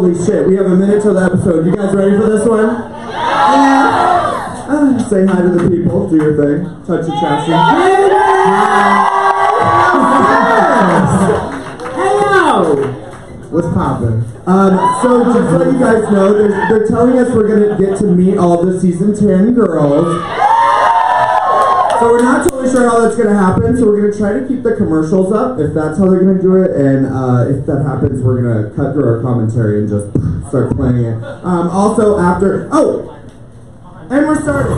Holy shit, we have a minute till the episode. You guys ready for this one? Yeah. Say hi to the people, do your thing, touch your chassis. Hello! What's poppin'? So just to let you guys know, they're telling us we're gonna get to meet all the season 10 girls. So we're not totally sure how that's going to happen, so we're going to try to keep the commercials up, if that's how they're going to do it, and if that happens, we're going to cut through our commentary and just start playing it. Also, after... Oh! And we're starting!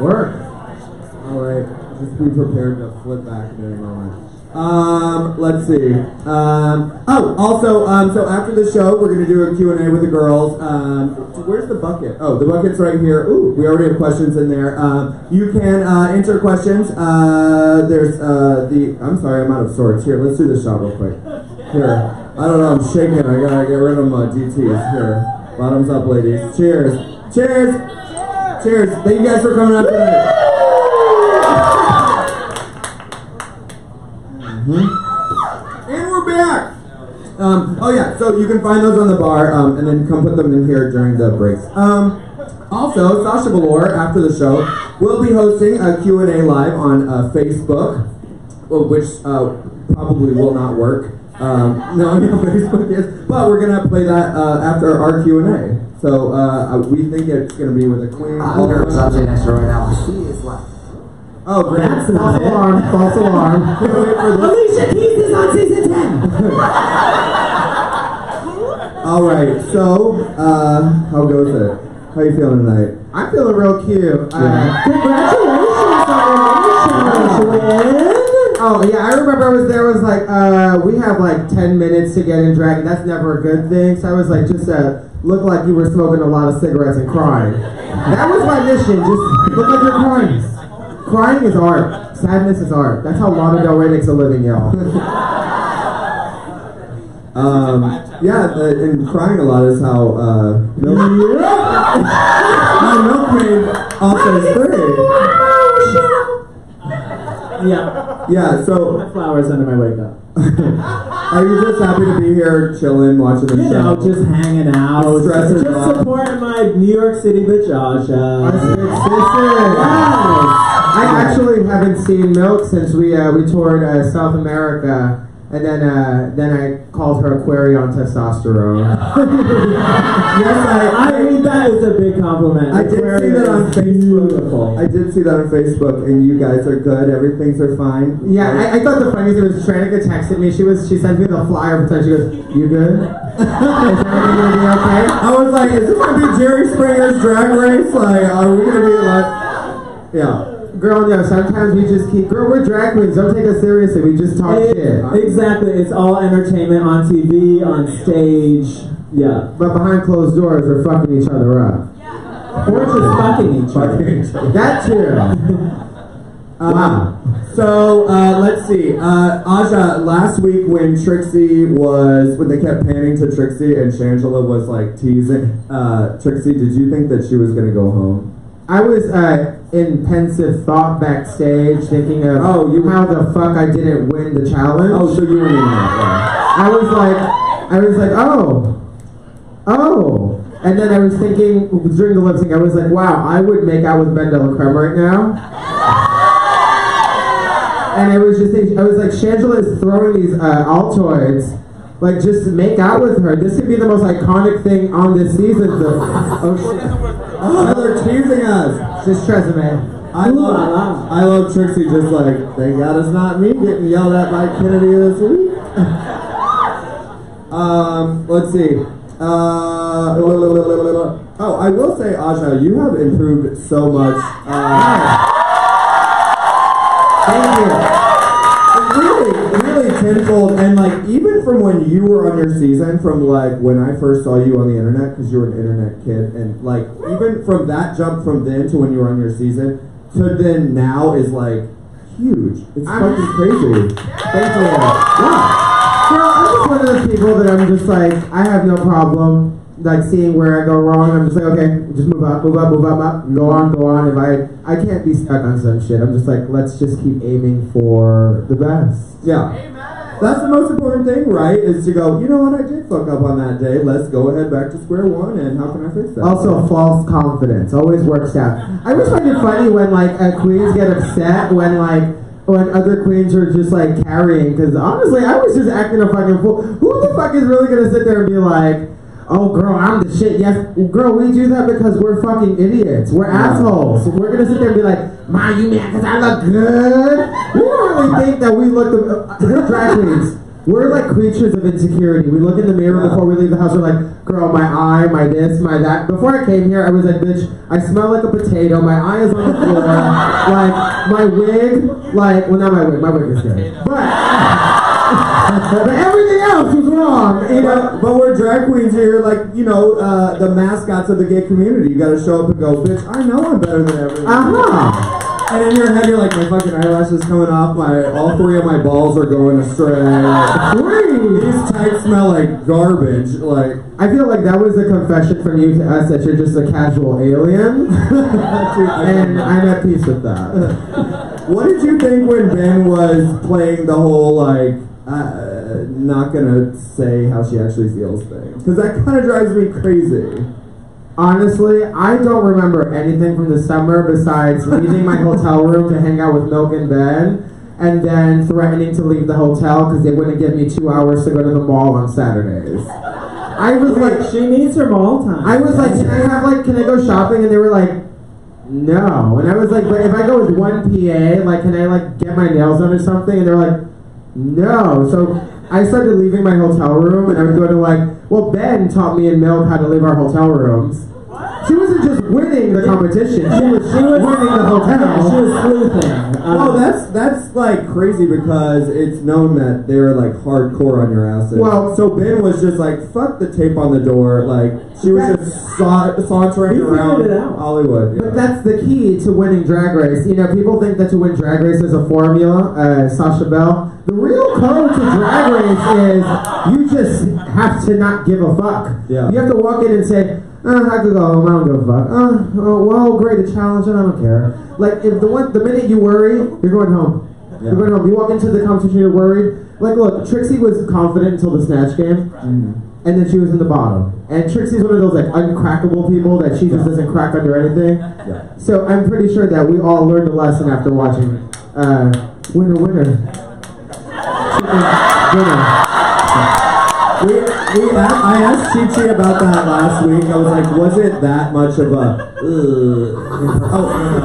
Work. Alright, just be prepared to flip back at any moment. Let's see. So after the show, we're going to do a Q&A with the girls. Where's the bucket? Oh, the bucket's right here. Ooh, we already have questions in there. You can enter questions. There's I'm sorry, I'm out of sorts. Here, let's do this shot real quick. Here. I don't know, I'm shaking. I gotta get rid of my DTs. Here. Bottoms up, ladies. Cheers. Cheers! Cheers. Thank you guys for coming out tonight. And we're back! Oh yeah, so you can find those on the bar, and then come put them in here during the breaks. Also, Sasha Velour, after the show, will be hosting a Q&A live on Facebook, which probably will not work. No, Facebook is, but we're gonna play that after our Q&A. So we think it's gonna be with a queen. I'm nervous. I'm sitting next to her right now. She is like, oh, great! That's false alarm. False alarm. Alicia Keys is on season 10. All right. So how goes it? How you feeling tonight? I'm feeling real cute. Congratulations on your win. Oh yeah, I remember I was there. Was like, we have like 10 minutes to get in drag, and that's never a good thing. So I was like, just look like you were smoking a lot of cigarettes and crying. That was my mission. Just look like you're crying. Crying is art. Sadness is art. That's how Lana Del Rey makes a living, y'all. And crying a lot is how Milkmaid also is great. Yeah, so Flowers under my wake up. Are you just happy to be here, chilling, watching the show? Just hanging out, Stressing just off. supporting my New York City bitch, Asha. Our big sister. I actually haven't seen Milk since we toured South America, and then I called her Aquarion testosterone. Yes, I mean that is a big compliment. I did see that on Facebook. Beautiful. I did see that on Facebook, and you guys are good. Everything's are fine. Yeah, I thought the funniest thing was Tranica texted me. She sent me the flyer. She goes, "You good? Is everything gonna be okay?" I was like, is this gonna be Jerry Springer's Drag Race? Like, are we gonna be like, yeah. Girl, no, sometimes we just we're drag queens, don't take us seriously, we just talk shit. Exactly, it's all entertainment on TV, on stage, yeah. But behind closed doors, we're fucking each other up. Or just fucking each other. That too. Wow. So, let's see. Aja, last week when they kept panning to Trixie and Shangela was like teasing Trixie, did you think that she was gonna go home? I was in pensive thought backstage, thinking of how the fuck I didn't win the challenge. Oh, so you were in that. I was like, oh. And then I was thinking during the lip sync, I was like, wow, I would make out with Ben Delacreme right now. And I was like, Shangela is throwing these Altoids. Like, just make out with her. This could be the most iconic thing on this season. Oh, they're teasing us. Just Tresemme. I love Trixie just like, thank God it's not me getting yelled at by Kennedy this week. Let's see. Oh, I will say, Aja, you have improved so much. Thank you. Really tenfold, and like even from when you were on your season, from like when I first saw you on the internet, because you were an internet kid, and like even from that jump from then to when you were on your season to then now is like huge. It's fucking crazy. Thank you. Yeah. I'm just one of those people that I'm just like, I have no problem like seeing where I go wrong. I'm just like, okay, just move up, go on. If I can't be stuck on some shit. I'm just like, let's just keep aiming for the best. Yeah. That's the most important thing, right? Is to go, you know what, I did fuck up on that day. Let's go ahead back to square one, and how can I fix that? Also, false confidence always works out. I always find it funny when like queens get upset when other queens are just like carrying. Because honestly, I was just acting a fucking fool. Who the fuck is really gonna sit there and be like, oh girl, I'm the shit. Yes, girl, we do that because we're fucking idiots. We're assholes. We're gonna sit there and be like, Ma, you mad because I look good? We don't really think that we look we're drag queens. We're like creatures of insecurity. We look in the mirror before we leave the house. We're like, girl, my eye, my this, my that. Before I came here, I was like, bitch, I smell like a potato. My eye is on the floor. Like, my wig, like, well, not my wig. My wig is good. But everything else was wrong. You know? But we're drag queens here, like, you know, the mascots of the gay community. You gotta show up and go, bitch, I know I'm better than everyone. And in your head, you're like, my fucking eyelashes coming off, all three of my balls are going astray. These tights smell like garbage. Like, I feel like that was a confession from you to us that you're just a casual alien. And I'm at peace with that. What did you think when Ben was playing the whole, like, not gonna say how she actually feels thing? Because that kind of drives me crazy. Honestly, I don't remember anything from the summer besides leaving my hotel room to hang out with Milk and Ben, and then threatening to leave the hotel because they wouldn't give me 2 hours to go to the mall on Saturdays. I was like, she needs her mall time. I was like, can I go shopping? And they were like, no. And I was like, but if I go with one PA, like, can I like get my nails done or something? And they were like, no. So I started leaving my hotel room, and I would go to like, well, Ben taught me and Milk how to leave our hotel rooms. She wasn't just winning the competition; she was winning the hotel. Yeah, she was sleuthing. Well, that's like crazy because it's known that they're like hardcore on your asses. Well, so Ben was just like, fuck the tape on the door. Like, she was just sauntering around Hollywood. But that's the key to winning Drag Race. You know, people think that to win Drag Race is a formula. Sasha Bell. The real code to Drag Race is you just have to not give a fuck. Yeah. You have to walk in and say, I could go home, I don't give a fuck. Well, great, a challenge, and I don't care. Like, if the minute you worry, you're going home. Yeah. You're going home. You walk into the competition, you're worried. Like, look, Trixie was confident until the Snatch game, and then she was in the bottom. And Trixie's one of those, like, uncrackable people that she just doesn't crack under anything. Yeah. So I'm pretty sure that we all learned a lesson after watching Winner, Winner. I asked Chi-Chi about that last week. I was like, was it that much of a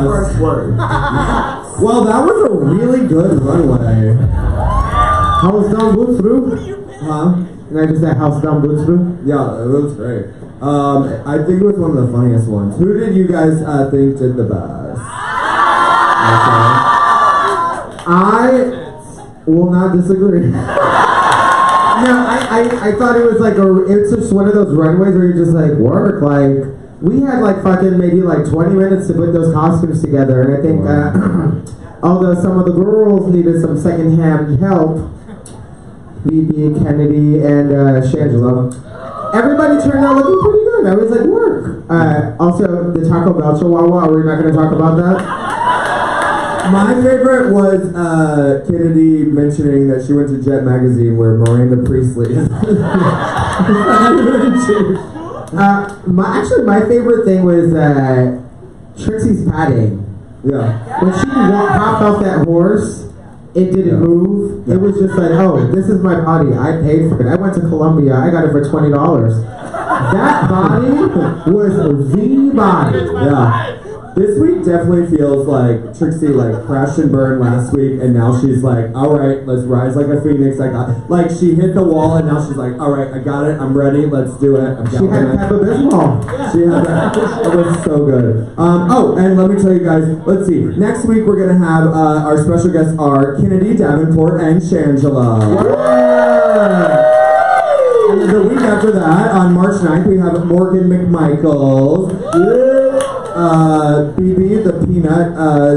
first word? Well, that was a really good runway. House down, boots through? Huh? And I just said house down, boots through? Yeah, it was great. I think it was one of the funniest ones. Who did you guys think did the best? Okay. I will not disagree. No, I thought it was like it's just one of those runways where you're just like, work. Like, we had like fucking maybe like 20 minutes to put those costumes together, and I think although some of the girls needed some second-hand help, BB, Kennedy, and Shangela, everybody turned out looking pretty good. I was like, work. Also, the Taco Bell Chihuahua, are we not going to talk about that? My favorite was Kennedy mentioning that she went to Jet Magazine where Miranda Priestley is. My favorite thing was Trixie's padding. Yeah. When she hopped off that horse, it didn't move. Yeah. It was just like, oh, this is my body. I paid for it. I went to Columbia. I got it for $20. That body was the body. Yeah. This week definitely feels like Trixie like crashed and burned last week, and now she's like, all right, let's rise like a phoenix. Like she hit the wall, and now she's like, all right, I got it, I'm ready, let's do it. She had Pepto-Bismol. She had that. It was so good. Oh, and let me tell you guys. Let's see. Next week we're gonna have our special guests are Kennedy Davenport and Shangela. And then the week after that, on March 9th, we have Morgan McMichaels. BB the Peanut,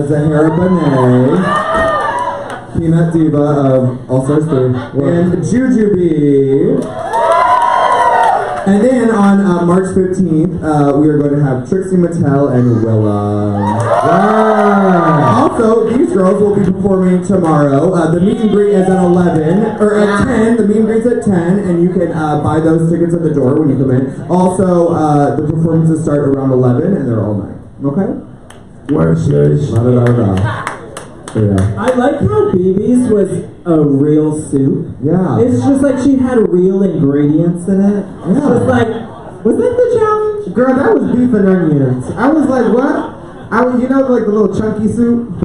Zahara Benet, Peanut Diva of All Stars 3, and Jujubee. And then on March 15th, we are going to have Trixie Mattel and Willa. Wow. Also, these girls will be performing tomorrow. The meet and greet is at 11, or at 10. The meet and greet's at 10, and you can buy those tickets at the door when you come in. Also, the performances start around 11, and they're all night. Okay? Worship. Yeah. I like how BB's was a real soup. Yeah. It's just like she had real ingredients in it. Yeah. It's just like, was that the challenge? Girl, that was beef and onions. I was like, what? You know, like the little chunky soup?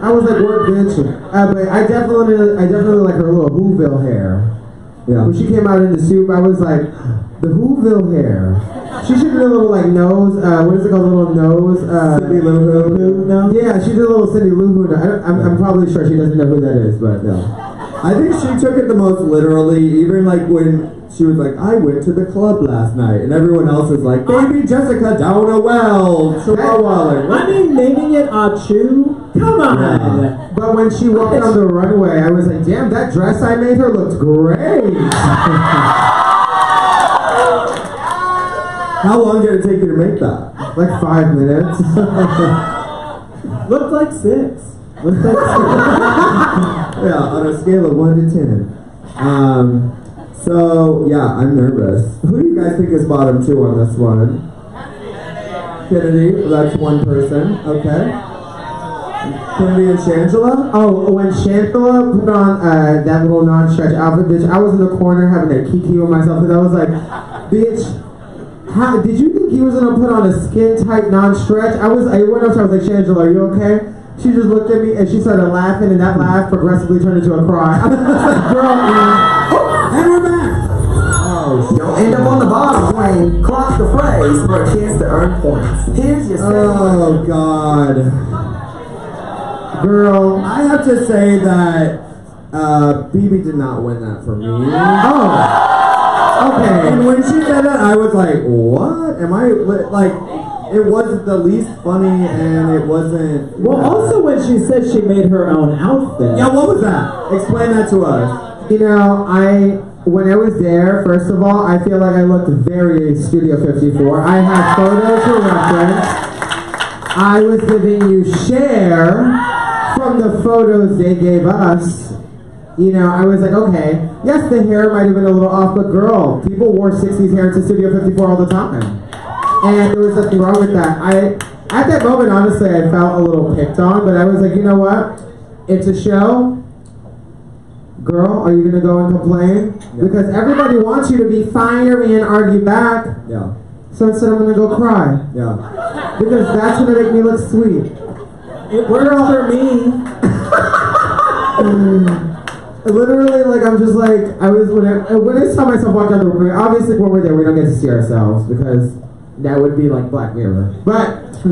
I was like, what, bitch? But I definitely like her little Whoville hair. Yeah. When she came out in the soup, I was like, the Whoville hair. She should do a little like nose, what is it called, little nose? Cindy Lou Who? No? Yeah, she did a little Cindy Lou Who. I'm probably sure she doesn't know who that is, but no. I think she took it the most literally, even like when she was like, I went to the club last night, and everyone else is like, baby Jessica down a well, Chihuahua. I mean, naming it Achu? Come on. Yeah. But when she walked on the runway, I was like, damn, that dress I made her looked great. How long did it take you to make that? Like 5 minutes. Looked like 6. Looked like 6. Yeah, on a scale of 1 to 10. So, yeah, I'm nervous. Who do you guys think is bottom 2 on this one? Kennedy, that's one person. Okay. Kennedy and Shangela? Oh, when Shangela put on that little non-stretch outfit, bitch, I was in the corner having a kiki with myself, because I was like, bitch, how did you think he was gonna put on a skin-tight non-stretch? I went up to her, I was like, Shangela, are you okay? She just looked at me and she started laughing, and that laugh progressively turned into a cry. I was like, girl, And we're back! Oh, Don't end up on the bottom playing Clock the Phrase for a chance to earn points. Here's your oh God. girl. I have to say that BB did not win that for me. Oh. Okay. And when she said that, I was like, what? Am I, like, it wasn't the least funny, and it wasn't... Well, also when she said she made her own outfit. Yeah, what was that? Explain that to us. You know, when I was there, first of all, I feel like I looked very Studio 54. I had photos for reference. I was giving you share from the photos they gave us. You know, I was like, okay, yes, the hair might have been a little off, but girl, people wore 60s hair to Studio 54 all the time. And there was nothing wrong with that. At that moment, honestly, I felt a little picked on, but I was like, you know what? It's a show. Girl, are you going to go and complain? Yeah. Because everybody wants you to be fiery and argue back. Yeah. So instead, I'm going to go cry. Yeah. Because that's going to make me look sweet. It worked for me. Literally, like, I'm just like, when I saw myself walk down the room, obviously when we're there, we don't get to see ourselves, because that would be like Black Mirror. But,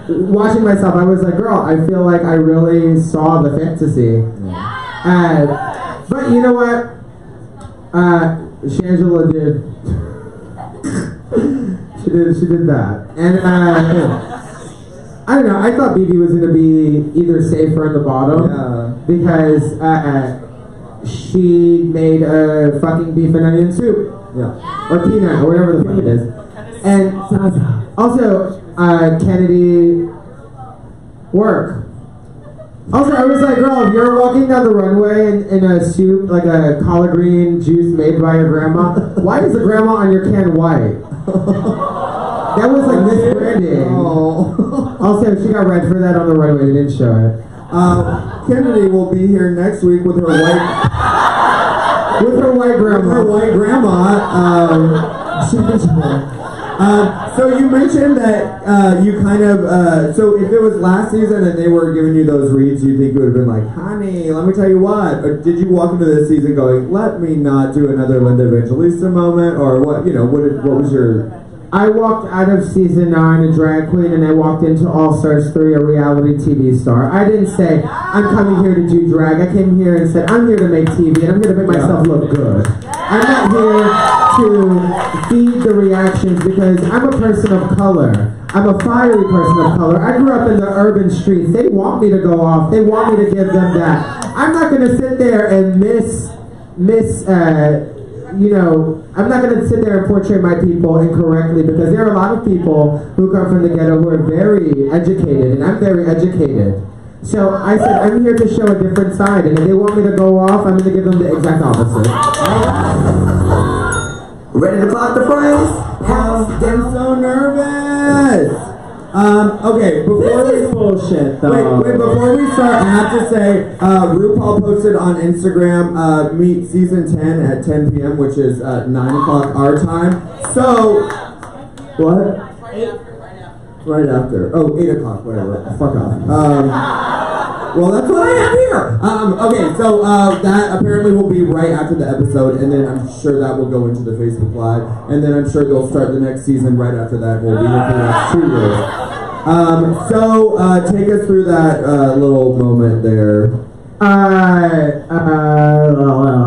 watching myself, I was like, girl, I feel like I really saw the fantasy. Yeah. But you know what? Shangela did. she did that. And, I don't know, I thought BB was going to be either safe or in the bottom. Yeah. Because, she made a fucking beef and onion soup. Yeah. Or peanut, or whatever the fuck it is. And also, Kennedy work. Also, I was like, girl, if you're walking down the runway in a soup, like a collard green juice made by your grandma, why is the grandma on your can white? That was like misbranding. Oh. Also, she got red for that on the runway, they didn't show it. Kennedy will be here next week with her white grandma. With her white grandma. So you mentioned that you kind of so if it was last season and they were giving you those reads, you think you would have been like, honey, let me tell you what. Or did you walk into this season going, let me not do another Linda Evangelista moment, or what? You know, what was your? I walked out of season 9 a drag queen and I walked into All Stars 3 a reality TV star. I didn't say, I'm coming here to do drag. I came here and said, I'm here to make TV and I'm here to make myself look good. I'm not here to feed the reactions because I'm a person of color. I'm a fiery person of color. I grew up in the urban streets. They want me to go off. They want me to give them that. I'm not going to sit there and I'm not going to sit there and portray my people incorrectly because there are a lot of people who come from the ghetto who are very educated, and I'm very educated. So I said, I'm here to show a different side, and if they want me to go off, I'm going to give them the exact opposite. Ready to clock the phrase? I'm so nervous. Okay, before This is bullshit, though. Wait, before we start, I have to say, RuPaul posted on Instagram, meet season 10 at 10 p.m., which is 9 o'clock our time. So, what? 8? Right after. Oh, 8 o'clock, whatever. Fuck off. Well, that's why I'm here. Okay, so that apparently will be right after the episode, and then I'm sure that will go into the Facebook Live, and then I'm sure they'll start the next season right after that. We'll be here for the next 2 years. So take us through that little moment there.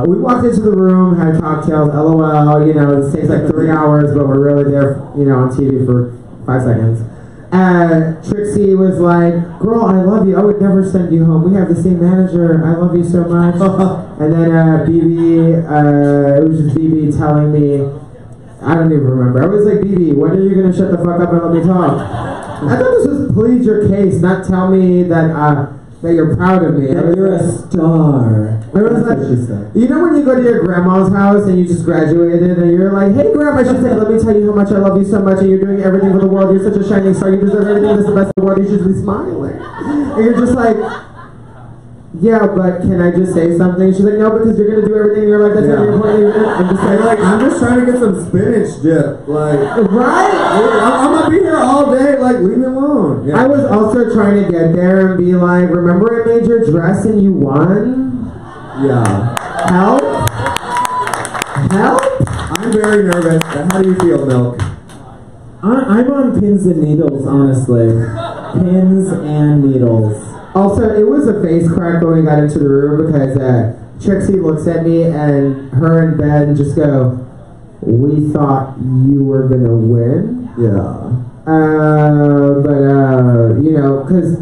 We walked into the room, had cocktails, LOL, it takes like 3 hours, but we're really there, on TV for 5 seconds. Trixie was like, girl, I love you. I would never send you home. We have the same manager. I love you so much. And then BB, it was just BB telling me, I don't even remember. I was like, BB, when are you going to shut the fuck up and let me talk? I thought this was plead your case, not tell me that you're proud of me. That you're a star. I was like, what she said. you know when you go to your grandma's house and you just graduated and you're like, hey grandma, she's like, let me tell you how much I love you so much and you're doing everything for the world. You're such a shining star. You deserve everything that's the best in the world. You should be smiling. And you're just like, yeah, but can I just say something? She's like, no, because you're going to do everything in your life that's very important. I'm just like, I'm just trying to get some spinach dip. Like, right? I'm going to be here all day. Like, leave me alone. Yeah. I was also trying to get there and be like, remember I made your dress and you won? Yeah. Help? I'm very nervous. How do you feel, Milk? I'm on pins and needles, honestly. Pins and needles. Also, it was a face crack when we got into the room because Trixie looks at me and her and Ben just go, we thought you were going to win. Yeah. Because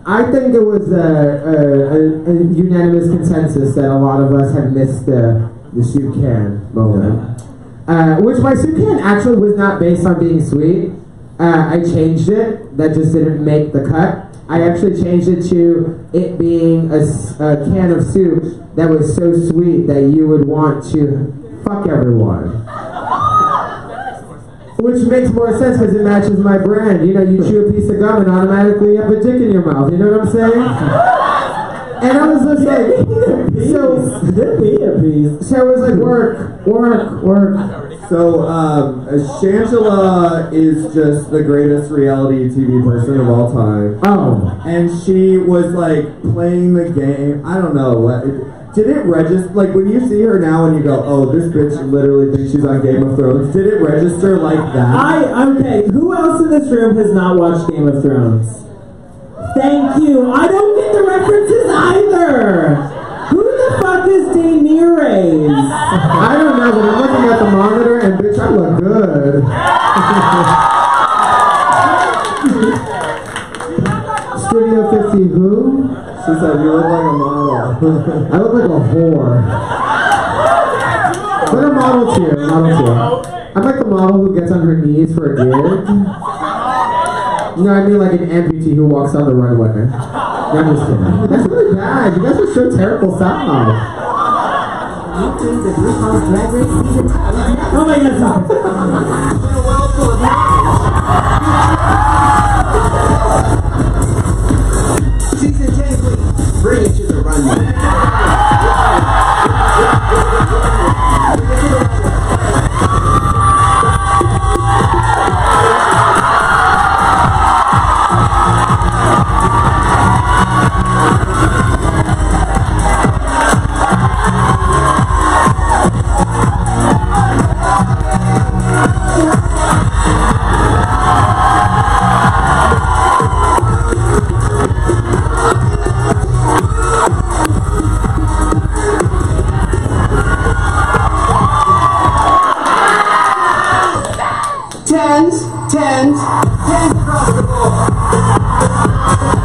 I think it was a unanimous consensus that a lot of us had missed the soup can moment. Yeah. Which my soup can actually was not based on being sweet. I changed it. That just didn't make the cut. I actually changed it to it being a can of soup that was so sweet that you would want to fuck everyone. Which makes more sense because it matches my brand. You chew a piece of gum and automatically you have a dick in your mouth. You know what I'm saying? And I was just like, so it was like, work. So, Shangela is just the greatest reality TV person of all time. Oh. And she was, like, playing the game. I don't know. Did it register? Like, when you see her now and you go, oh, this bitch literally thinks she's on Game of Thrones. Did it register like that? Okay, who else in this room has not watched Game of Thrones? Thank you. I don't get the references either. Who the fuck is Daenerys? I don't know, but I'm looking at the monitor and bitch, I look good. Studio 50 who? She said, you look like a model. I look like a whore. But a model too. I'm like the model who gets on her knees for a gig. No, I mean like an amputee who walks on the runway. No, I'm just kidding. That's really bad. You guys are so terrible sound. Oh my god. Season 10, please. Bring it to the runway.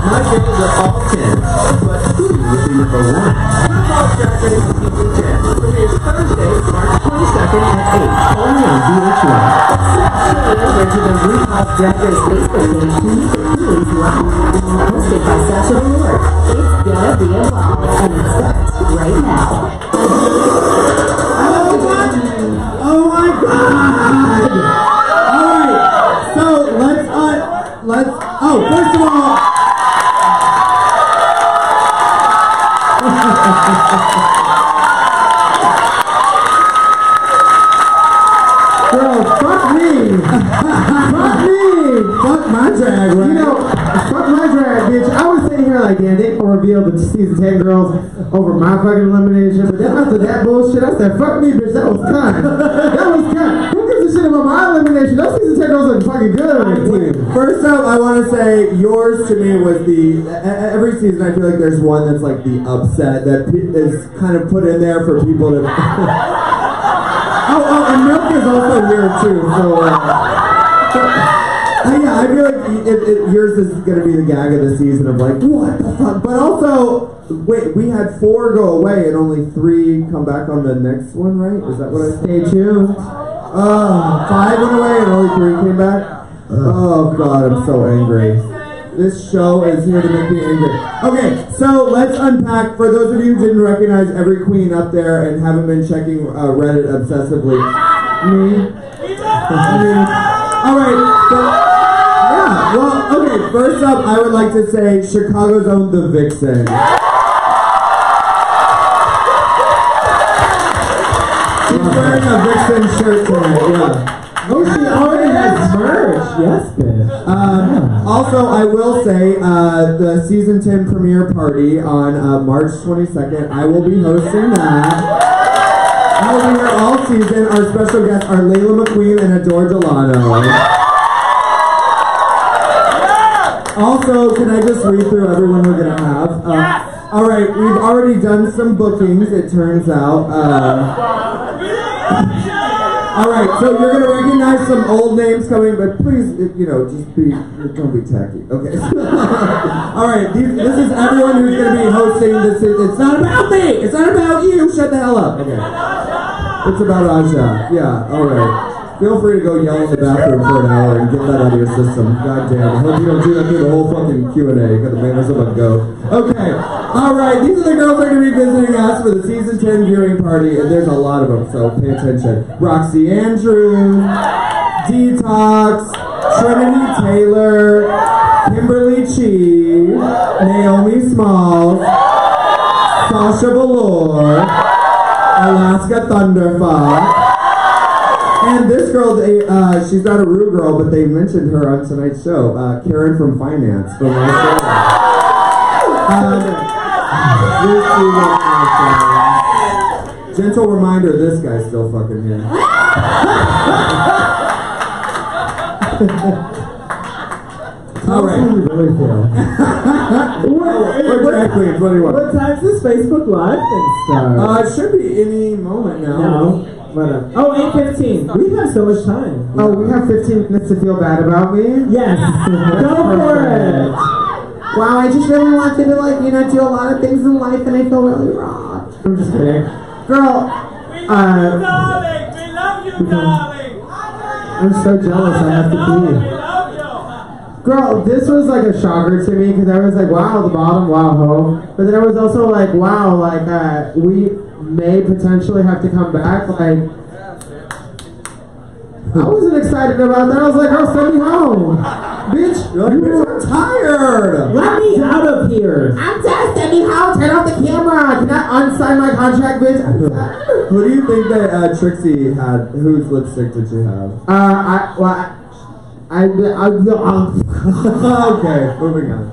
My girls are all 10, but who will be number 1? RuPaul's Drag Race Season 10 premieres Thursday, March 22nd at 8, only on VH1. Over to the RuPaul's Drag Race Facebook page to meet the Coolies Live. Hosted by Sasha Velour. It's gonna be a ball, and it starts right now. Oh my god! Alright, so first of all, girl, fuck me! Fuck my drag, right? You know, fuck my drag, bitch. I was sitting here like, damn, they gonna reveal the season 10 girls over my fucking elimination, but then after that bullshit, I said, fuck me, bitch, that was kind. Who gives a shit about my elimination? Those season 10 girls are fucking good on this team. First up, I want to say yours to me was every season I feel like there's one that's like the upset that is kind of put in there for people to... Oh, and Milk is also weird too, so... yeah, I feel like yours is going to be the gag of the season of like, what the fuck? But also, wait, we had 4 go away and only 3 come back on the next one, right? Is that what I Stay tuned. 5 went away and only 3 came back? Oh god, I'm so angry. This show is here to make me angry. Okay, so let's unpack, for those of you who didn't recognize every queen up there and haven't been checking Reddit obsessively. Me? Alright, yeah, well, okay, first up, I would like to say Chicago's own The Vixen. She's wearing a Vixen shirt tonight, yeah. Oh, she already has merch. Yes, bitch. Also, I will say, the season 10 premiere party on March 22nd, I will be hosting that. I will be here all season. Our special guests are Layla McQueen and Adore Delano. Also, can I just read through everyone we're going to have? Alright, we've already done some bookings, it turns out. Alright, so you're going to recognize some old names coming, but please, don't be tacky. Okay. Alright, this is everyone who's going to be hosting this. It's not about me! It's not about you! Shut the hell up. Okay. It's about Aja. Yeah, alright. Feel free to go yell in the bathroom for an hour and get that out of your system. God damn, I hope you don't do that through the whole fucking Q&A. Got the manners of a go. Okay, alright, these are the girls that are going to be visiting us for the season 10 viewing party, and there's a lot of them, so pay attention. Roxy Andrews, Detox, Trinity Taylor, Kimberly Chi, Naomi Smalls, Sasha Velour, Alaska Thunderfuck, and this girl, she's not a Rue girl, but they mentioned her on tonight's show, Karen from Finance. From gentle reminder, this guy's still fucking here. Alright. What time's this Facebook Live thing start? It should be any moment now. No. 8:15. We have so much time. Oh, we have 15 minutes to feel bad about me? Yes. Go for it. Wow, I just really wanted to, do a lot of things in life and I feel really wrong. I'm just kidding. Girl, We love you, darling. I'm so jealous I have to pee. We love you. Girl, this was like a shocker to me because I was like, wow, the bottom, wow, ho. But then I was also like, wow, we may potentially have to come back. I wasn't excited about that. I was like, oh, send me home. Bitch, you're tired. Let me out of here. I'm dead. Send me home. Turn off the camera. Can I unsign my contract, bitch? Who do you think that Trixie had? Whose lipstick did she have? Okay, moving on.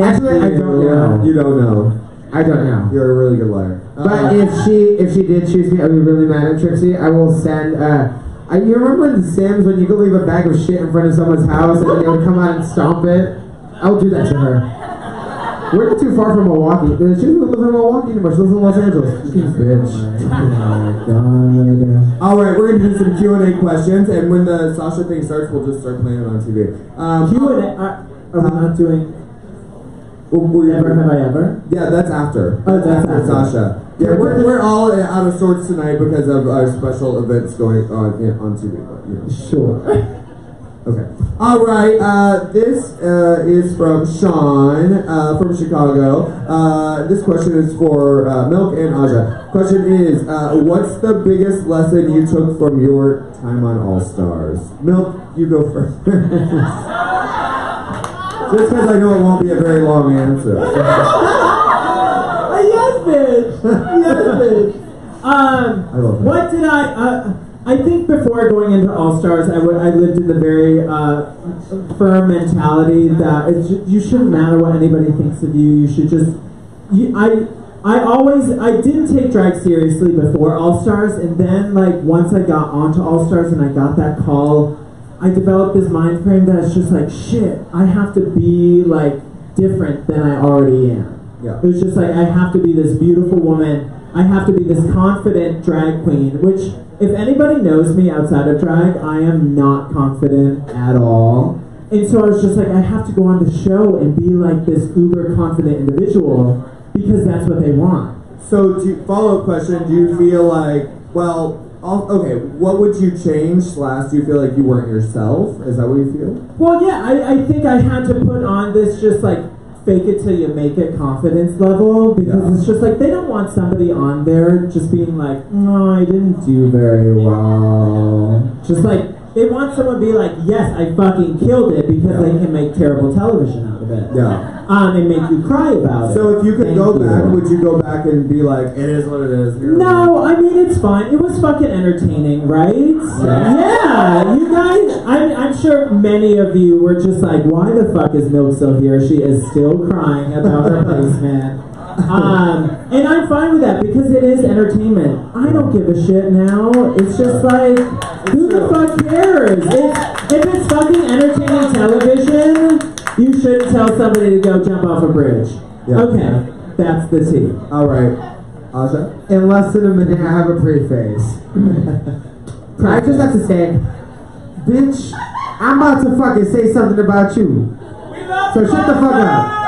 Actually, I don't know. You don't know. I don't know. You're a really good liar. But if she did choose me, I'd be really mad at Trixie. I will send. You remember in The Sims when you could leave a bag of shit in front of someone's house and then they would come out and stomp it? I'll do that to her. We're not too far from Milwaukee. She doesn't live in Milwaukee anymore. She lives in Los Angeles. She's bitch. Oh my god. Alright, we're gonna do some Q&A questions, and when the Sasha thing starts, we'll just start playing it on TV. Q&A. Are we not doing? Never Have I Ever? Yeah, that's after. Oh, that's after. Sasha. Yeah, we're all out of sorts tonight because of our special events going on TV. But, you know. Sure. Okay. All right. This is from Sean from Chicago. This question is for Milk and Aja. Question is, what's the biggest lesson you took from your time on All Stars? Milk, you go first. Just because I know it won't be a very long answer. Yes, bitch. Yes, bitch. I love that. What did I think before going into All Stars, I lived in the very firm mentality that you shouldn't matter what anybody thinks of you. You should just. I didn't take drag seriously before All Stars, and then like once I got onto All Stars and I got that call, I developed this mind frame that it's just like shit. I have to be like different than I already am. Yeah. It was just like I have to be this beautiful woman. I have to be this confident drag queen, which. If anybody knows me outside of drag, I am not confident at all. And so I was just like, I have to go on the show and be like this uber confident individual because that's what they want. So, follow-up question, do you feel like, what would you change / do you feel like you weren't yourself? Is that what you feel? Well, yeah, I think I had to put on this just like fake it till you make it confidence level because it's just like they don't want somebody on there just being like, no, I didn't do very well. Just like they want someone to be like, yes, I fucking killed it because they can make terrible television out of it. Yeah. And make you cry about it. So if you could Thank go back, you. would you go back and be like, it is what it is? No, I mean it's fine. It was fucking entertaining, right? Yeah, you guys. I'm sure many of you were just like, why the fuck is Milk still here? She is still crying about her placement. And I'm fine with that because it is entertainment. I don't give a shit now. It's just like, who the fuck cares? If it's fucking entertaining television, you shouldn't tell somebody to go jump off a bridge. Yeah. Okay, that's the tea. All right. Aja? In less than a minute, I have a preface. I just have to say, bitch, I'm about to fucking say something about you. So shut the fuck up.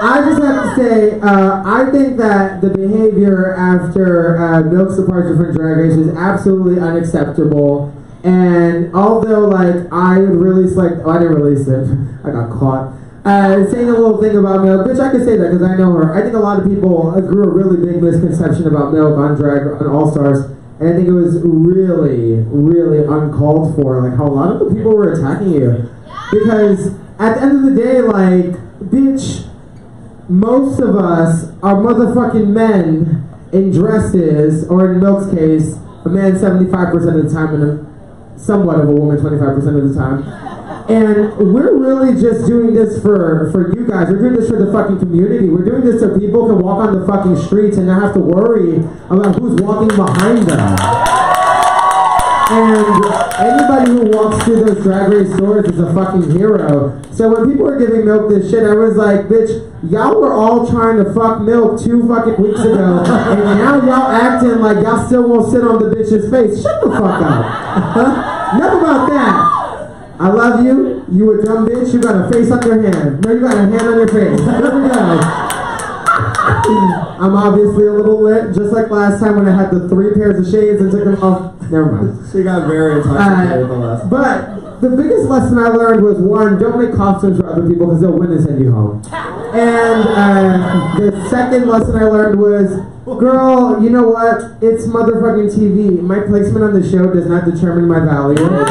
I just have to say, I think that the behavior after Milk's departure from Drag Race is absolutely unacceptable. And although, like, I released, I didn't release it. I got caught. Saying a little thing about Milk, bitch, I can say that because I know her. I think a lot of people grew a really big misconception about Milk on All Stars. And I think it was really, really uncalled for, like, how a lot of the people were attacking you. Because at the end of the day, like, bitch, most of us are motherfucking men in dresses, or in Milk's case, a man 75% of the time and somewhat of a woman 25% of the time. And we're really just doing this for you guys. We're doing this for the fucking community. We're doing this so people can walk on the fucking streets and not have to worry about who's walking behind them. And anybody who walks through those Drag Race doors is a fucking hero. So when people were giving Milk this shit, I was like, bitch, y'all were all trying to fuck Milk 2 fucking weeks ago, and now y'all acting like y'all still won't sit on the bitch's face. Shut the fuck up. Enough about that. I love you. You a dumb bitch. You got a face on your hand. No, you got a hand on your face. Here we go. I'm obviously a little lit, just like last time when I had the 3 pairs of shades and took them off. Never mind. She got very intoxicated the last. But the biggest lesson I learned was, one, don't make costumes for other people because they'll win and send you home. And the second lesson I learned was, girl, you know what? It's motherfucking TV. My placement on the show does not determine my value. It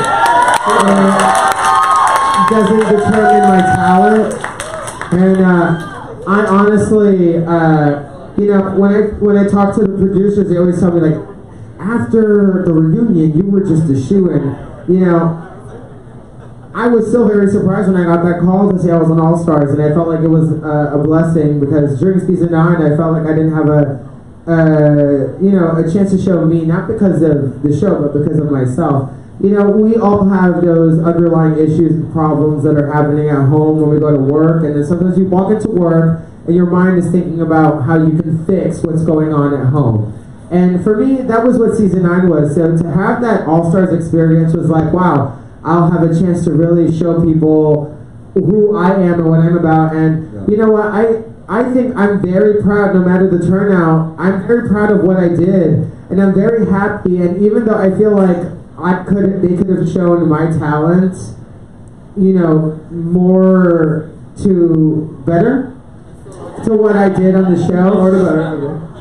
doesn't determine my talent. And I honestly, when I talk to the producers, they always tell me, like, after the reunion, you were just a shoo-in. I was still very surprised when I got that call to say I was on All Stars, and I felt like it was a blessing because during season 9, I felt like I didn't have a chance to show me, not because of the show, but because of myself. We all have those underlying issues and problems that are happening at home when we go to work, and then sometimes you walk into work and your mind is thinking about how you can fix what's going on at home. And for me, that was what season 9 was. So to have that All Stars experience was like, wow, I'll have a chance to really show people who I am and what I'm about. And You know what? I think I'm very proud, no matter the turnout. I'm very proud of what I did, and I'm very happy. And even though I feel like they could have shown my talents, you know, more to what I did on the show.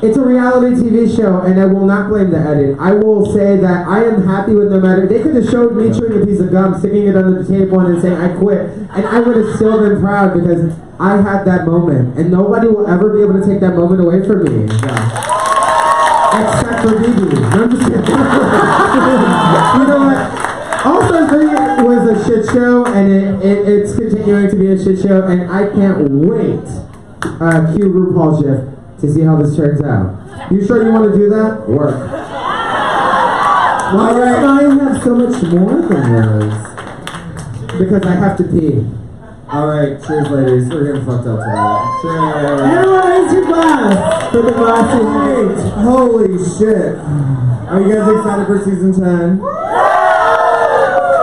It's a reality TV show, and I will not blame the edit. I will say that I am happy with no matter. They could have showed me chewing a piece of gum, sticking it under the table, and saying I quit, and I would have still been proud because I had that moment, and nobody will ever be able to take that moment away from me. Except for BB. I'm just kidding. You know what? Also, 3 was a shit show, and it's continuing to be a shit show, and I can't wait, cue RuPaul Shift, to see how this turns out. You sure you want to do that? Work. Why does mine have so much more than yours? Because I have to pee. Alright, cheers ladies. We're getting fucked up tonight. Cheers. Everyone raise your glass for the glassy night. Holy shit. Are you guys excited for season 10?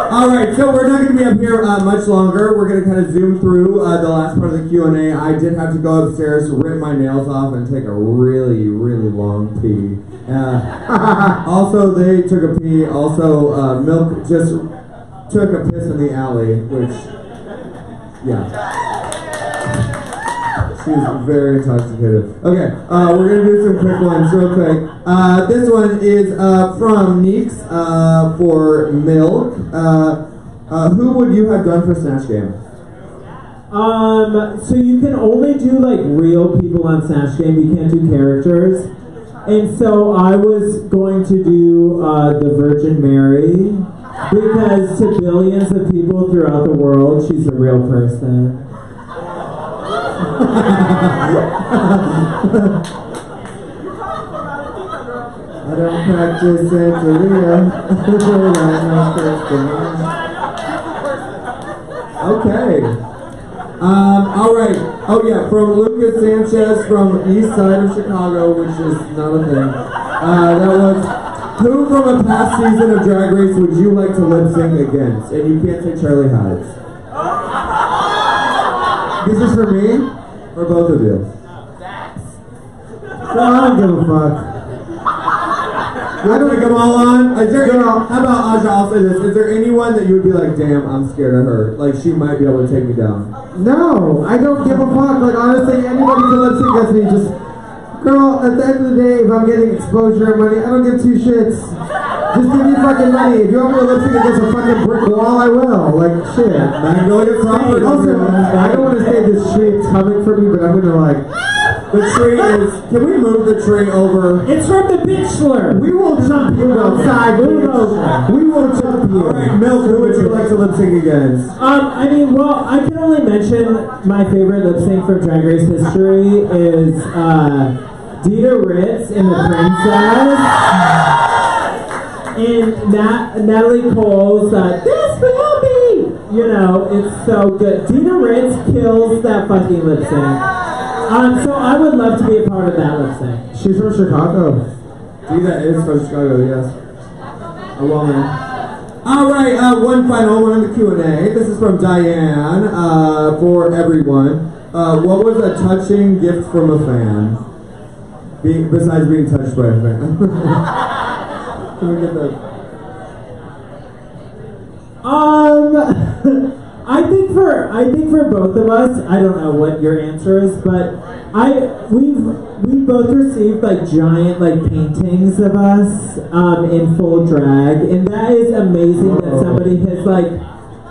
Alright, so we're not going to be up here much longer. We're going to kind of zoom through the last part of the Q&A. I did have to go upstairs, rip my nails off, and take a really, really long pee. Also, they took a pee. Also, Milk just took a piss in the alley, which, yeah. She's very intoxicated. Okay, we're going to do some quick ones real quick. This one is from Neeks for Milk. Who would you have done for Snatch Game? So you can only do like real people on Snatch Game. You can't do characters. And so I was going to do the Virgin Mary because to billions of people throughout the world, she's a real person. I don't practice Santeria. Okay. Alright. Oh yeah, from Lucas Sanchez from East Side of Chicago, which is not a thing. That was, who from a past season of Drag Race would you like to lip sync against? And you can't say Charlie Hides. This is for me? For both of you? I don't give a fuck. You want to take them all on? Is there any, how about Aja, I'll say this. Is there anyone that you would be like, damn, I'm scared of her? Like, she might be able to take me down. No, I don't give a fuck. Like, honestly, anybody can lip sync against me. Just, girl, at the end of the day, if I'm getting exposure and money, I don't give 2 shits. Just give me fucking money. If you want me to lip sync against a fucking brick wall, I will. Like, shit. Magnolia Crawford. Also, I don't want to say this tree's coming for me, but I'm gonna like... The tree is... Can we move the tree over? It's from the Bitchler. We will jump you outside. We will jump you. Alright, Milk, who would you like to lip sync against? I mean, well, I can only mention my favorite lip sync from Drag Race history is Dita Ritz in The Princess. And Natalie Cole's This Will Be! You know, it's so good. Dita Ritz kills that fucking lip sync. So I would love to be a part of that lip sync. She's from Chicago. Dita is from Chicago, yes. A woman. Alright, one final one on the Q&A. This is from Diane, for everyone. What was a touching gift from a fan? Besides being touched by a fan. Can we get that? I think for both of us, I don't know what your answer is, but we've both received like giant like paintings of us in full drag, and that is amazing that somebody has like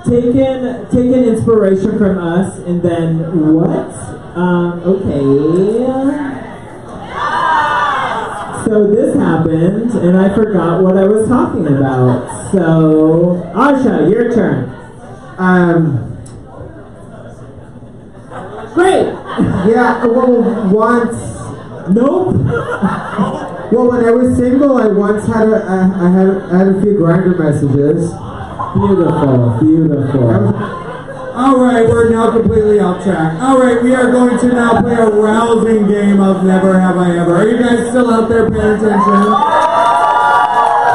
taken inspiration from us and then what? Okay. So this happened, and I forgot what I was talking about. So, Aja, your turn. Great. Yeah. Well, once. Nope. Well, when I was single, I once had I had a few Grindr messages. Beautiful. Alright, we're now completely off track. Alright, we are going to now play a rousing game of Never Have I Ever. Are you guys still out there paying attention?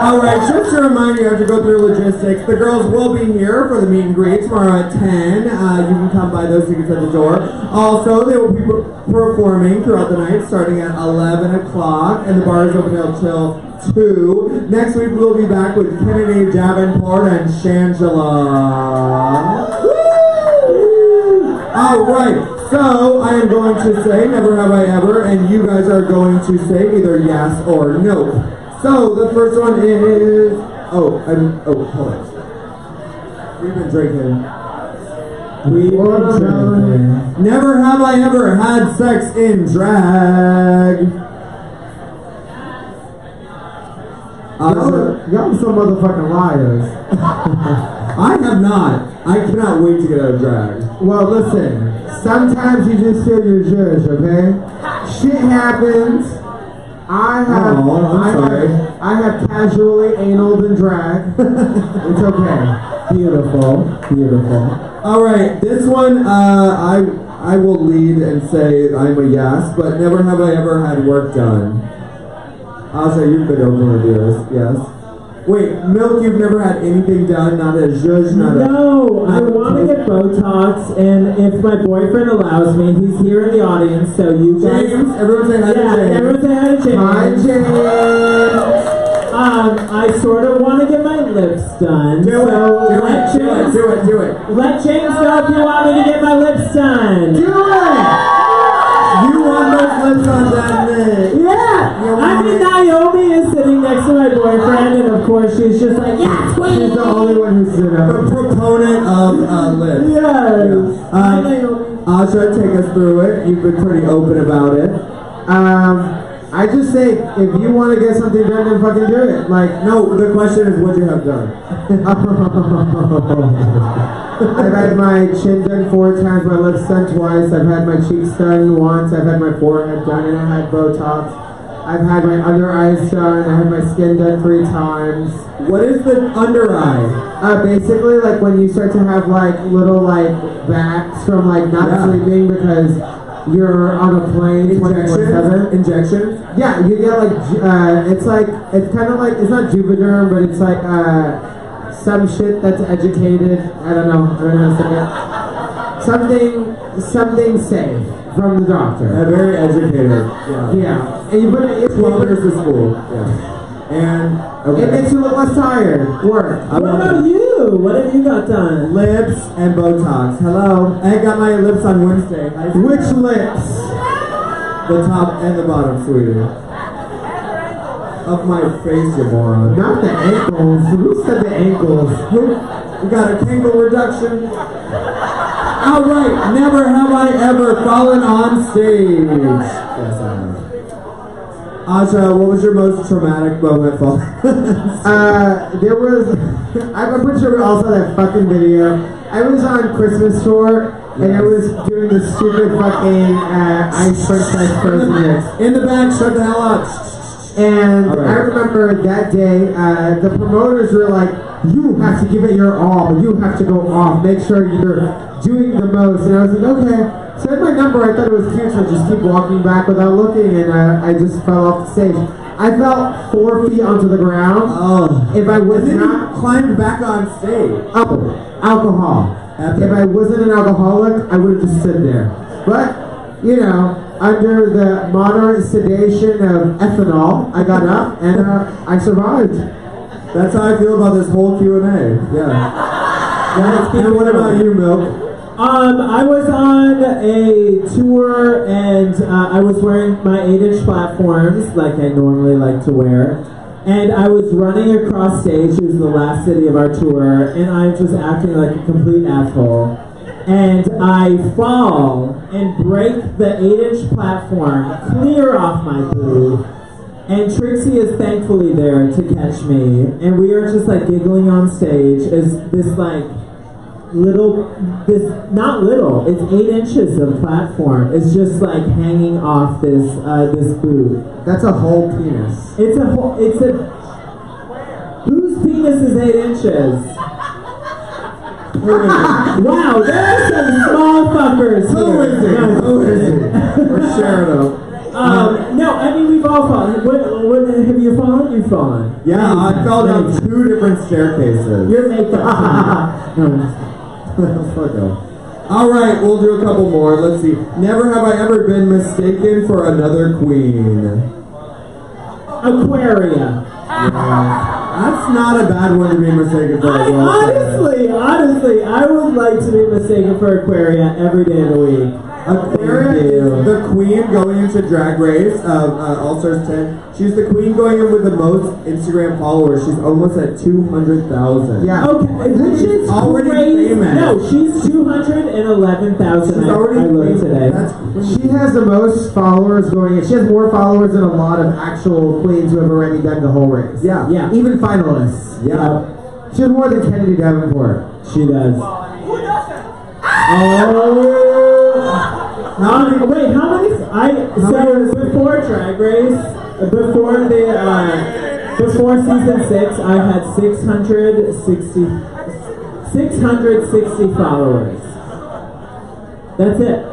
Alright, just to remind you, I have to go through logistics. The girls will be here for the meet and greet tomorrow at 10. You can come buy those tickets at the door. Also, they will be performing throughout the night starting at 11 o'clock, and the bar is open till 2. Next week, we'll be back with Kennedy Davenport and Shangela. Alright, so I am going to say never have I ever, and you guys are going to say either yes or no. So the first one is hold on. We've been drinking. Never have I ever had sex in drag. Y'all some motherfucking liars. I have not. I cannot wait to get out of drag. Well, listen. Sometimes you just feel your zhuzh, okay? Shit happens. I have casually analed in drag. It's okay. Beautiful. Alright, this one, I will lead and say I'm a yes, but never have I ever had work done. I'll say you've been open reviews, yes. Wait, Milk, you've never had anything done, not a zhuzh, not a... No, I want to get Botox, and if my boyfriend allows me, he's here in the audience, so you guys... James, everyone say hi to James. Everyone say hi to James. Hi, James. I sort of want to get my lips done. Do it. Let James know if you want me to get my lips done. Do it! You want those lips on that night. Yeah! I mean, Naomi is sitting next to my boyfriend, and of course she's just like, yeah, She's the only one who's stood The up. proponent of lips. Yes. Hi, Naomi. Asha, take us through it. You've been pretty open about it. I just say, if you want to get something done, then fucking do it. Like, No, the question is what you have done. I've had my chin done 4 times, my lips done twice, I've had my cheeks done once, I've had my forehead done, and I had Botox. I've had my under eyes done, I had my skin done 3 times. What is the under eye? Basically, like when you start to have like little like backs from like not sleeping because you're on a plane 24/7. Injection? Yeah, you get like it's kind of like, it's not Juvederm, but it's like some shit that's educated. I don't know how to say it. Something safe from the doctor. Very educated. Yeah, and you put it. It's 12 years of school. Yeah. And It makes you look less tired. Work. What about you? What have you got done? Lips and Botox. Hello. I got my lips on Wednesday. Which lips? The top and the bottom, sweetie. Up my face, you moron. Not the ankles. Who said the ankles? We got a kangle reduction. Alright, never have I ever fallen on stage. Yes, I have. Asha, what was your most traumatic moment falling? There was, I'm pretty sure we all saw that fucking video. I was on Christmas tour, and I was doing the stupid fucking Ice Princess Frozen mix. In the back, shut the hell up. And All right. I remember that day, the promoters were like, you have to give it your all, you have to go off, make sure you're doing the most. And I was like, okay. So I had my number, I thought it was cute, so I just keep walking back without looking, and I just fell off the stage. I fell 4 feet onto the ground. Oh. If I was And then not you climbed back on stage. alcohol. Epic. If I wasn't an alcoholic, I would have just stood there. But, you know, under the moderate sedation of ethanol, I got up and I survived. That's how I feel about this whole Q&A. Yeah. And what about you, Milk? I was on a tour and I was wearing my 8-inch platforms like I normally like to wear. And I was running across stage. It was the last city of our tour, and I'm just acting like a complete asshole. And I fall and break the 8-inch platform clear off my booth. And Trixie is thankfully there to catch me. And we are just like giggling on stage as this like not little, it's 8 inches of platform. It's just like hanging off this booth. That's a whole penis. Whose penis is 8 inches? Wow, there are some small fuckers here. Who is it? We're sharing them. No, I mean we've all fallen. What have you fallen? You've fallen. Yeah, I fell down 2 different staircases. Your makeup. Fuck off. Alright, we'll do a couple more. Let's see. Never have I ever been mistaken for another queen. Aquaria. That's not a bad one to be mistaken for. Honestly, I would like to be mistaken for Aquaria every day of the week. Aquaria is the queen going into Drag Race of All Stars 10. She's the queen going in with the most Instagram followers. She's almost at 200,000. Yeah. Okay, which is already crazy. famous. No, she's 211,000. She's already I learned famous. today. She has the most followers going in. She has more followers than a lot of actual queens who have already done the whole race. Yeah. Yeah. Even finalists. Yeah. She has more than Kennedy Davenport. She does. Who doesn't? Wait, how many? Before Drag Race, before season 6, I had 660 followers. That's it.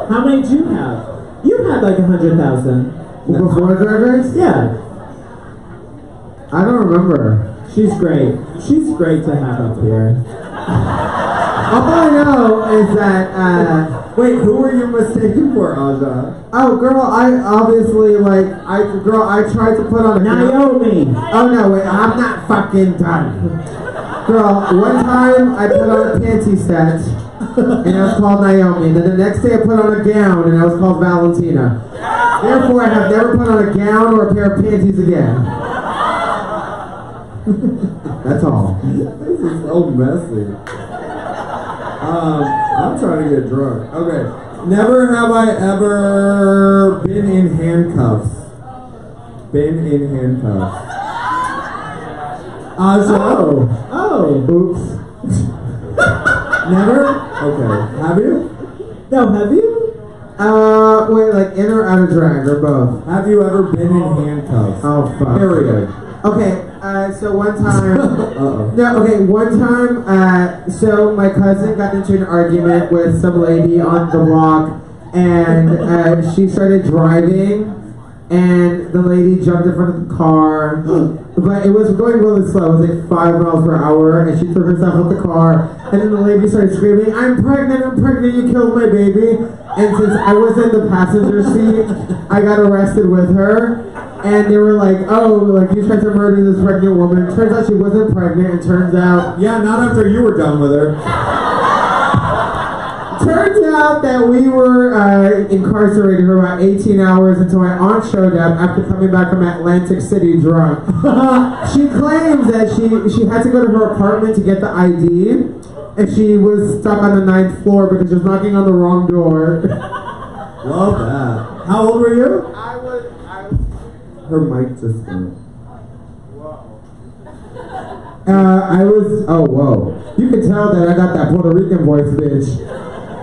How many did you have? You had like 100,000. Before Drag Race? Yeah. I don't remember. She's great. She's great to have up here. All I know is that, Wait, who were you mistaken for, Aja? oh girl, I obviously I tried to put on a Naomi. Oh no, wait, I'm not fucking done. Girl, one time I put on a panty set, and I was called Naomi. Then the next day I put on a gown, and I was called Valentina. Therefore, I have never put on a gown or a pair of panties again. That's all. This is so messy. I'm trying to get drunk. Okay. Never have I ever been in handcuffs. Been in handcuffs. Aja? Oops. Never? Okay. Have you? No, have you? Wait, like in or out of drag, or both? Have you ever been in handcuffs? Oh, fuck. Period. Okay, so one time... Uh-oh. No, okay, one time, so my cousin got into an argument with some lady on the block, and she started driving, and the lady jumped in front of the car, but it was going really slow. It was like 5 miles per hour, and she threw herself out the car, and then the lady started screaming, I'm pregnant, you killed my baby. And since I was in the passenger seat, I got arrested with her, and they were like, oh, like you tried to murder this pregnant woman. Turns out she wasn't pregnant, and turns out... Yeah, not after you were done with her. Turns out that we were incarcerated for about 18 hours until my aunt showed up after coming back from Atlantic City drunk. She claims that she had to go to her apartment to get the ID, and she was stuck on the 9th floor because she was knocking on the wrong door. Love that. How old were you? I was... Her mic just went. Oh, whoa. You can tell that I got that Puerto Rican voice, bitch.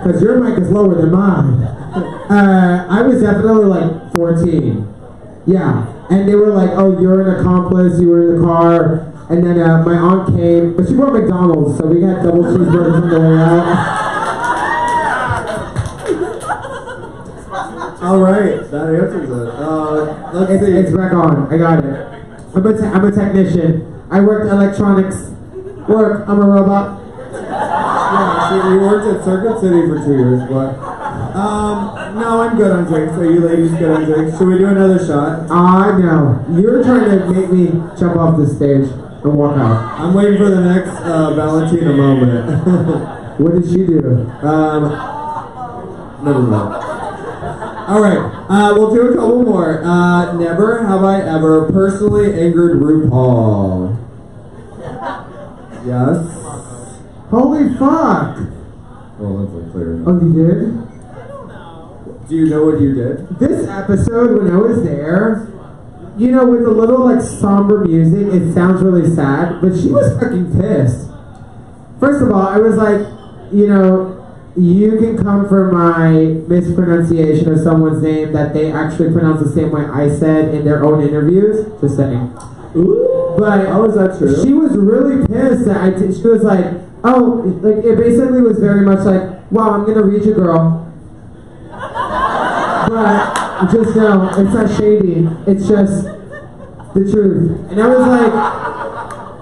Because your mic is lower than mine. I was definitely like 14. Yeah. And they were like, oh, you're an accomplice, you were in the car. And then my aunt came, but she brought McDonald's, so we got double cheeseburgers on the way out. Alright, that answers it. Let's see. It's back on. I got it. I'm a technician. I worked electronics. I'm a robot. Yeah, so you worked at Circuit City for 2 years, but... no, I'm good on drinks. Are you ladies good on drinks? Should we do another shot? No. You're trying to make me jump off the stage and walk out. I'm waiting for the next Valentina moment. What did she do? Never mind. Alright, we'll do a couple more. Never have I ever personally angered RuPaul. Yes? Holy fuck! Well, that's unclear. Oh, you did? Do you know what you did? This episode, when I was there, you know, with a little like somber music, it sounds really sad, but she was fucking pissed. First of all, I was like, you know, you can come for my mispronunciation of someone's name that they actually pronounce the same way I said in their own interviews. Just saying. Ooh. But how is that true? She was really pissed that she was like, oh, like it basically was very much like, wow, I'm gonna read you, girl. But just know, it's not shady. It's just The truth. And I was like,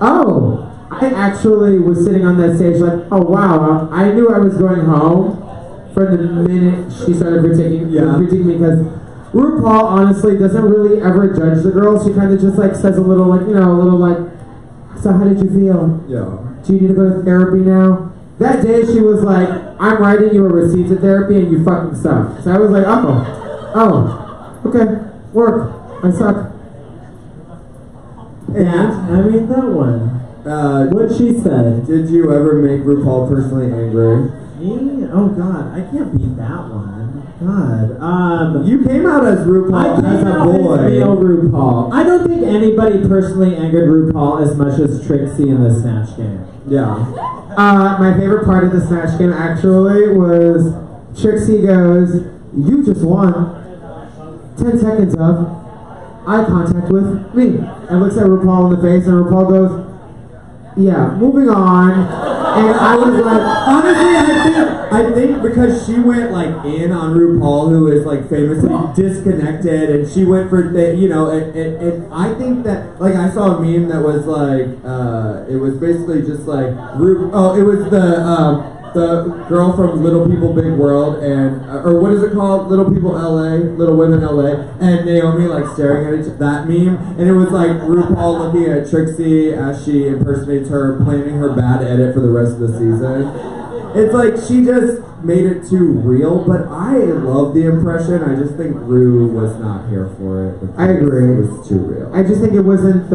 oh. I actually was sitting on that stage like, oh wow, I knew I was going home from the minute she started critiquing me because RuPaul honestly doesn't really ever judge the girls. She kind of just like says a little like, you know, a little like, so how did you feel? Yeah. Do you need to go to therapy now? That day she was like, I'm writing you a receipt to therapy and you fucking suck. So I was like, oh, okay, work. I suck. Yeah, I mean that one. What she said. Did you ever make RuPaul personally angry? Me? Oh God, I can't beat that one. God. You came out as RuPaul as a boy. As male RuPaul. I don't think anybody personally angered RuPaul as much as Trixie in the Snatch Game. Yeah. My favorite part of the Snatch Game actually was Trixie goes, you just won 10 seconds of eye contact with me. And looks at RuPaul in the face and RuPaul goes, yeah, moving on. And I was like, honestly, I think because she went like in on RuPaul, who is like famously disconnected, and she went for the, you know, and I think that like I saw a meme that was like it was basically just like it was the girl from Little People Big World and or what is it called? Little People LA, Little Women LA, and Naomi like staring at that meme, and it was like RuPaul looking at Trixie as she impersonates her, planning her bad edit for the rest of the season. It's like she just made it too real, but I love the impression. I just think Ru was not here for it. I agree. It was too real. I just think it wasn't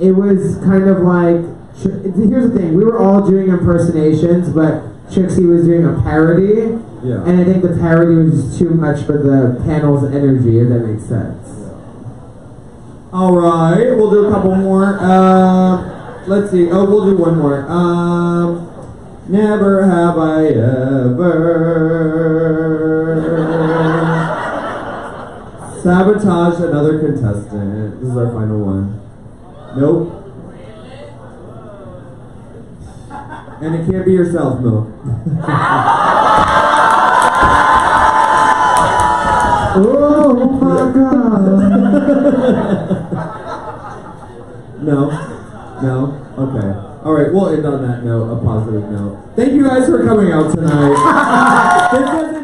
it was kind of like, here's the thing, we were all doing impersonations, but Trixie was doing a parody, and I think the parody was just too much for the panel's energy, if that makes sense. Alright, we'll do a couple more. Let's see, we'll do one more. Never have I ever sabotaged another contestant. This is our final one. Nope. And it can't be yourself, Milk. Oh my god. No? Okay. Alright, we'll end on that note, a positive note. Thank you guys for coming out tonight. This wasn't